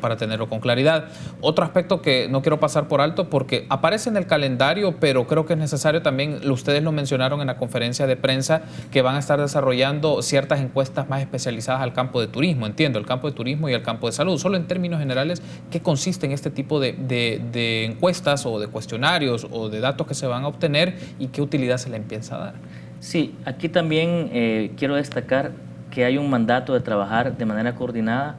con claridad. Otro aspecto que no quiero pasar por alto, porque aparece en el calendario, pero creo que es necesario también, ustedes lo mencionaron en la conferencia de prensa, que van a estar desarrollando ciertas encuestas más especializadas al campo de turismo, entiendo, el campo de turismo y el campo de salud. Solo en términos generales, ¿qué consiste en este tipo de encuestas o de cuestionarios o de datos que se van a obtener y qué utilidad se le empieza a dar? Sí, aquí también quiero destacar que hay un mandato de trabajar de manera coordinada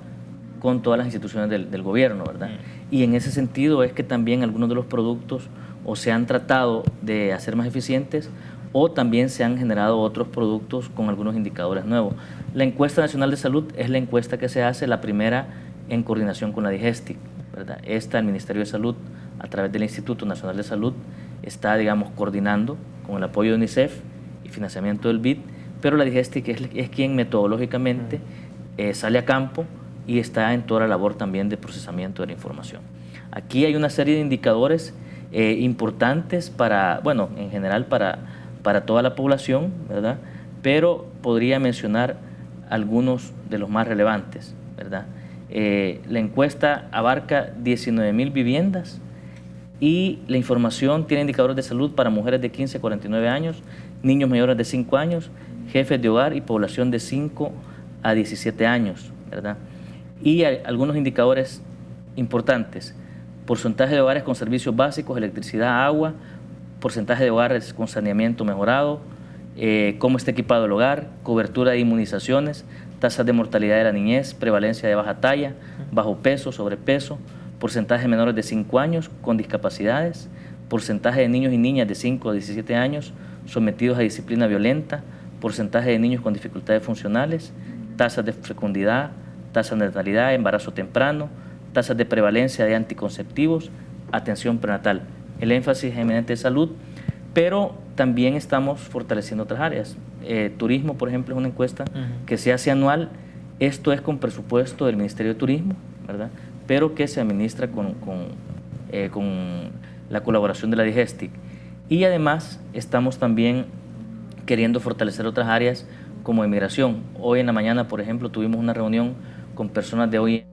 con todas las instituciones del gobierno, ¿verdad? Y en ese sentido es que también algunos de los productos o se han tratado de hacer más eficientes o también se han generado otros productos con algunos indicadores nuevos. La encuesta nacional de salud es la encuesta que se hace, la primera en coordinación con la DIGESTIC, ¿verdad? El Ministerio de Salud, a través del Instituto Nacional de Salud, está, digamos, coordinando con el apoyo de UNICEF y financiamiento del BID, pero la DIGESTIC es quien metodológicamente sale a campo y está en toda la labor también de procesamiento de la información. Aquí hay una serie de indicadores importantes para, bueno, en general para toda la población, ¿verdad? Pero podría mencionar algunos de los más relevantes, ¿verdad? La encuesta abarca 19,000 viviendas y la información tiene indicadores de salud para mujeres de 15 a 49 años, niños mayores de 5 años, jefes de hogar y población de 5 a 17 años, ¿verdad? Y hay algunos indicadores importantes: porcentaje de hogares con servicios básicos, electricidad, agua, porcentaje de hogares con saneamiento mejorado, cómo está equipado el hogar, cobertura de inmunizaciones, tasas de mortalidad de la niñez, prevalencia de baja talla, bajo peso, sobrepeso, porcentaje de menores de 5 años con discapacidades, porcentaje de niños y niñas de 5 a 17 años sometidos a disciplina violenta, porcentaje de niños con dificultades funcionales, tasas de fecundidad, tasas de natalidad, embarazo temprano, tasas de prevalencia de anticonceptivos, atención prenatal. El énfasis es eminente de salud, pero también estamos fortaleciendo otras áreas. Turismo, por ejemplo, es una encuesta que se hace anual. Esto es con presupuesto del Ministerio de Turismo, ¿verdad? Pero que se administra con la colaboración de la DIGESTIC. Y además estamos también queriendo fortalecer otras áreas como inmigración. Hoy en la mañana, por ejemplo, tuvimos una reunión con personas de OIM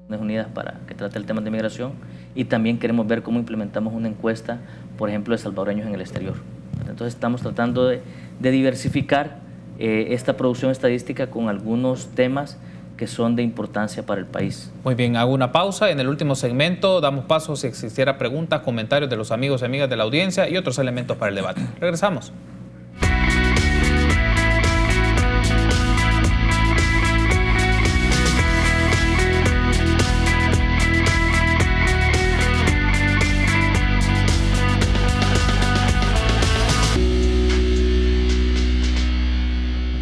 Unidas para que trate el tema de inmigración, y también queremos ver cómo implementamos una encuesta, por ejemplo, de salvadoreños en el exterior. Entonces estamos tratando de diversificar esta producción estadística con algunos temas que son de importancia para el país. Muy bien, hago una pausa. En el último segmento damos paso si existiera preguntas, comentarios de los amigos y amigas de la audiencia y otros elementos para el debate. Regresamos.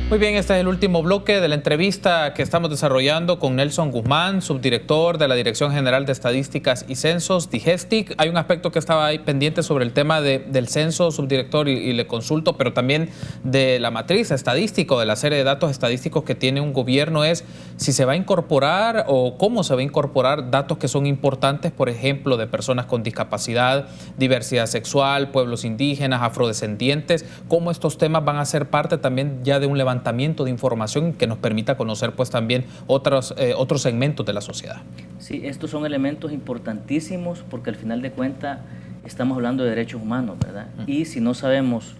Muy bien, este es el último bloque de la entrevista que estamos desarrollando con Nelson Guzmán, subdirector de la Dirección General de Estadísticas y Censos, DIGESTIC. Hay un aspecto que estaba ahí pendiente sobre el tema del censo, subdirector, y le consulto, pero también de la matriz estadística, de la serie de datos estadísticos que tiene un gobierno, es si se va a incorporar o cómo se va a incorporar datos que son importantes, por ejemplo, de personas con discapacidad, diversidad sexual, pueblos indígenas, afrodescendientes, cómo estos temas van a ser parte también ya de un levantamiento de información que nos permita conocer pues también otros segmentos de la sociedad. Sí, estos son elementos importantísimos porque al final de cuentas estamos hablando de derechos humanos, ¿verdad? Y si no sabemos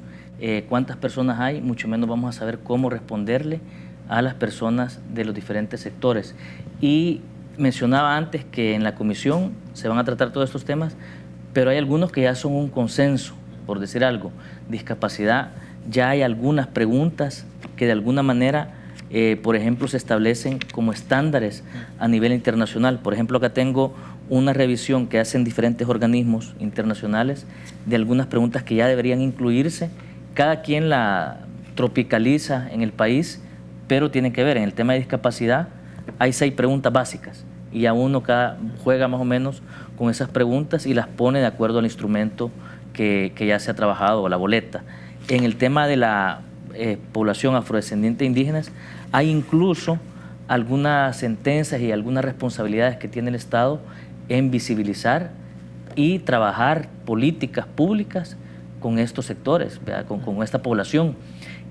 cuántas personas hay, mucho menos vamos a saber cómo responderle a las personas de los diferentes sectores. Y mencionaba antes que en la comisión se van a tratar todos estos temas, pero hay algunos que ya son un consenso, por decir algo. Discapacidad, ya hay algunas preguntas que de alguna manera, por ejemplo, se establecen como estándares a nivel internacional. Por ejemplo, acá tengo una revisión que hacen diferentes organismos internacionales de algunas preguntas que ya deberían incluirse. Cada quien la tropicaliza en el país, pero tienen que ver. En el tema de discapacidad hay 6 preguntas básicas y a uno juega más o menos con esas preguntas y las pone de acuerdo al instrumento que ya se ha trabajado, o la boleta. En el tema de la población afrodescendiente e indígenas, hay incluso algunas sentencias y algunas responsabilidades que tiene el Estado en visibilizar y trabajar políticas públicas con estos sectores, con esta población.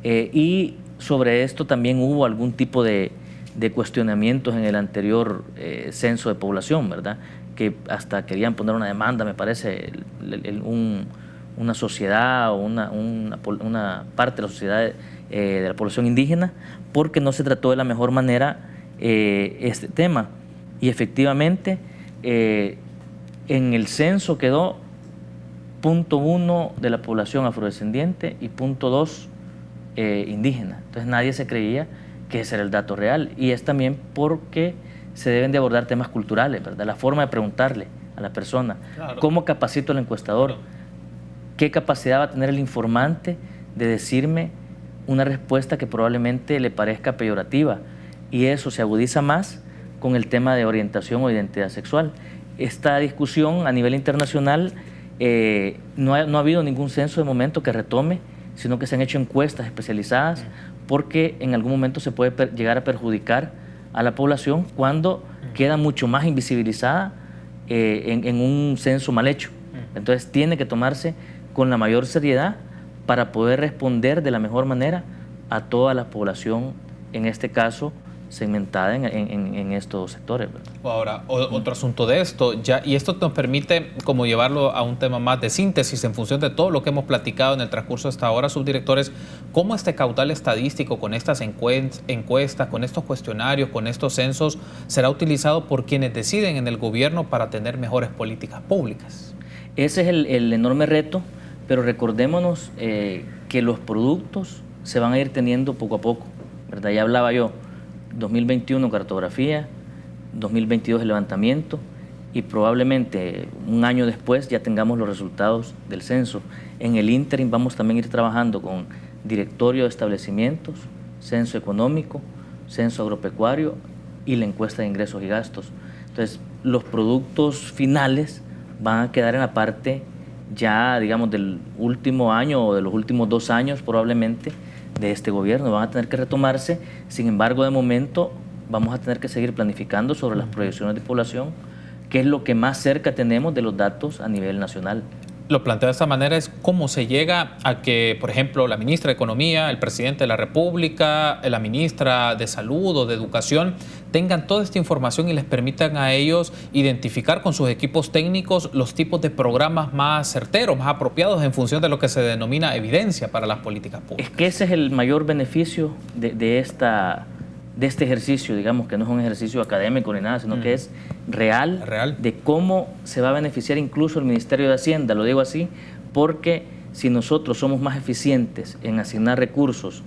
Y sobre esto también hubo algún tipo de cuestionamientos en el anterior censo de población, ¿verdad? Que hasta querían poner una demanda, me parece, una sociedad o una parte de la sociedad de la población indígena, porque no se trató de la mejor manera este tema. Y efectivamente, en el censo quedó 0.1 de la población afrodescendiente y 0.2 indígena. Entonces nadie se creía que ese era el dato real. Y es también porque se deben de abordar temas culturales, ¿verdad? La forma de preguntarle a la persona, claro. ¿Cómo capacito al encuestador? Claro. ¿Qué capacidad va a tener el informante de decirme una respuesta que probablemente le parezca peyorativa? Y eso se agudiza más con el tema de orientación o identidad sexual. Esta discusión a nivel internacional, no ha habido ningún censo de momento que retome, sino que se han hecho encuestas especializadas porque en algún momento se puede llegar a perjudicar a la población cuando queda mucho más invisibilizada en un censo mal hecho. Entonces tiene que tomarse con la mayor seriedad para poder responder de la mejor manera a toda la población, en este caso segmentada en estos sectores, ¿verdad? Ahora, otro asunto de esto, y esto nos permite como llevarlo a un tema más de síntesis en función de todo lo que hemos platicado en el transcurso hasta ahora, subdirectores, cómo este caudal estadístico con estas encuestas, con estos cuestionarios, con estos censos, será utilizado por quienes deciden en el gobierno para tener mejores políticas públicas. Ese es el enorme reto, pero recordémonos que los productos se van a ir teniendo poco a poco, ¿verdad? Ya hablaba yo, 2021 cartografía, 2022 el levantamiento y probablemente un año después ya tengamos los resultados del censo. En el ínterin vamos también a ir trabajando con directorio de establecimientos, censo económico, censo agropecuario y la encuesta de ingresos y gastos. Entonces, los productos finales van a quedar en la parte ya, digamos, del último año o de los últimos 2 años probablemente de este gobierno. Van a tener que retomarse. Sin embargo, de momento vamos a tener que seguir planificando sobre las proyecciones de población, que es lo que más cerca tenemos de los datos a nivel nacional. Lo planteo de esta manera, es cómo se llega a que, por ejemplo, la ministra de Economía, el presidente de la República, la ministra de Salud o de Educación tengan toda esta información y les permitan a ellos identificar con sus equipos técnicos los tipos de programas más certeros, más apropiados en función de lo que se denomina evidencia para las políticas públicas. Es que ese es el mayor beneficio de este ejercicio, digamos, que no es un ejercicio académico ni nada, sino que es real, de cómo se va a beneficiar incluso el Ministerio de Hacienda. Lo digo así porque si nosotros somos más eficientes en asignar recursos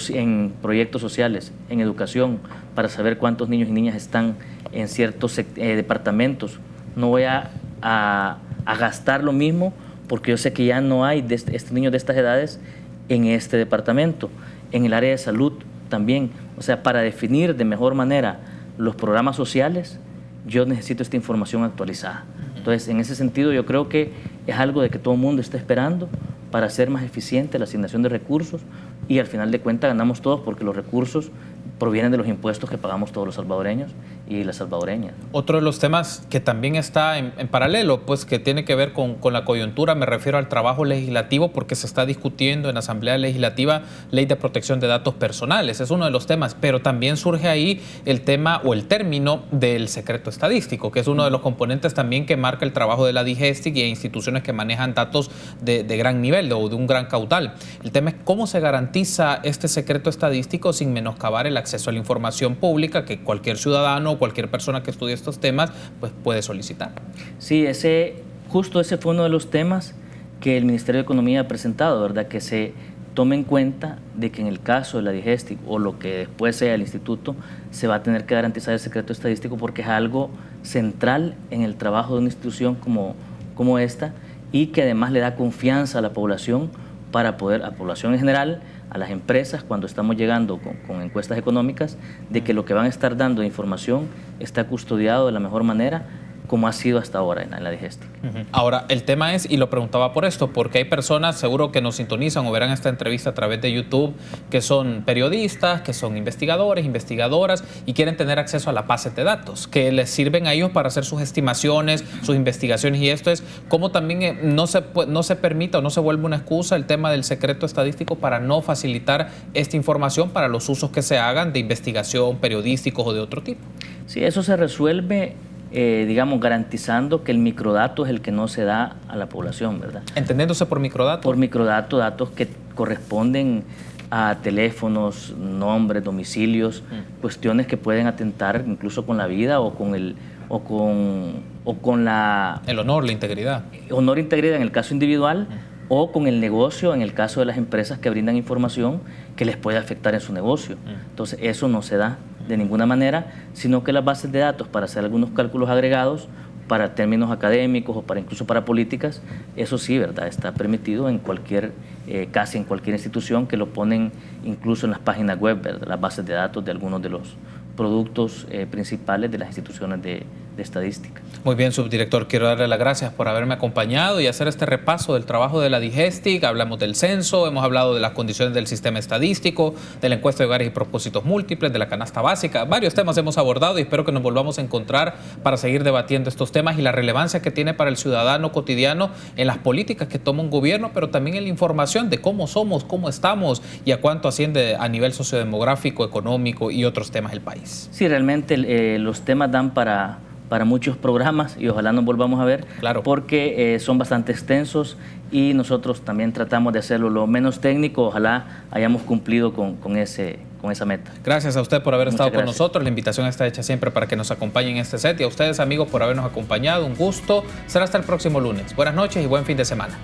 en proyectos sociales, en educación, para saber cuántos niños y niñas están en ciertos departamentos, no voy a gastar lo mismo porque yo sé que ya no hay estos niños de estas edades en este departamento. En el área de salud también, o sea, para definir de mejor manera los programas sociales, yo necesito esta información actualizada. Entonces, en ese sentido, yo creo que es algo de que todo el mundo está esperando para hacer más eficiente la asignación de recursos y al final de cuentas ganamos todos porque los recursos provienen de los impuestos que pagamos todos los salvadoreños y las salvadoreñas. Otro de los temas que también está en paralelo, pues que tiene que ver con la coyuntura, me refiero al trabajo legislativo, porque se está discutiendo en la Asamblea Legislativa Ley de Protección de Datos Personales, es uno de los temas, pero también surge ahí el tema o el término del secreto estadístico, que es uno de los componentes también que marca el trabajo de la DIGESTIC y instituciones que manejan datos de gran nivel o de un gran caudal. El tema es cómo se garantiza este secreto estadístico sin menoscabar el acceso a la información pública que cualquier ciudadano o cualquier persona que estudie estos temas pues puede solicitar. Sí, justo ese fue uno de los temas que el Ministerio de Economía ha presentado, ¿verdad? Que se tome en cuenta de que en el caso de la DIGESTIC o lo que después sea el instituto, se va a tener que garantizar el secreto estadístico porque es algo central en el trabajo de una institución como esta y que además le da confianza a la población para poder, a la población en general, a las empresas, cuando estamos llegando con encuestas económicas, de que lo que van a estar dando de información está custodiado de la mejor manera, como ha sido hasta ahora en la DIGESTIC. Ahora, el tema es, y lo preguntaba por esto, porque hay personas seguro que nos sintonizan o verán esta entrevista a través de YouTube, que son periodistas, que son investigadores, investigadoras, y quieren tener acceso a las bases de datos, que les sirven a ellos para hacer sus estimaciones, sus investigaciones, y esto es cómo también no se permita o no se vuelve una excusa el tema del secreto estadístico para no facilitar esta información para los usos que se hagan de investigación, periodísticos o de otro tipo. Sí, eso se resuelve digamos, garantizando que el microdato es el que no se da a la población, ¿verdad? ¿Entendiéndose por microdato? Por microdato, datos que corresponden a teléfonos, nombres, domicilios, cuestiones que pueden atentar incluso con la vida o con el honor, la integridad. Honor e integridad en el caso individual o con el negocio en el caso de las empresas que brindan información que les puede afectar en su negocio. Entonces, eso no se da de ninguna manera, sino que las bases de datos para hacer algunos cálculos agregados para términos académicos o incluso para políticas, eso sí, ¿verdad? Está permitido en casi en cualquier institución, que lo ponen incluso en las páginas web, ¿verdad? Las bases de datos de algunos de los productos principales de las instituciones de estadística. Muy bien, subdirector, quiero darle las gracias por haberme acompañado y hacer este repaso del trabajo de la DIGESTIC. Hablamos del censo, hemos hablado de las condiciones del sistema estadístico, de la encuesta de hogares y propósitos múltiples, de la canasta básica. Varios temas hemos abordado y espero que nos volvamos a encontrar para seguir debatiendo estos temas y la relevancia que tiene para el ciudadano cotidiano en las políticas que toma un gobierno, pero también en la información de cómo somos, cómo estamos y a cuánto asciende a nivel sociodemográfico, económico y otros temas del país. Sí, realmente los temas dan para muchos programas y ojalá nos volvamos a ver, claro, porque son bastante extensos y nosotros también tratamos de hacerlo lo menos técnico. Ojalá hayamos cumplido con esa meta. Gracias a usted por haber estado con nosotros. La invitación está hecha siempre para que nos acompañen en este set y a ustedes, amigos, por habernos acompañado. Un gusto. Será hasta el próximo lunes. Buenas noches y buen fin de semana.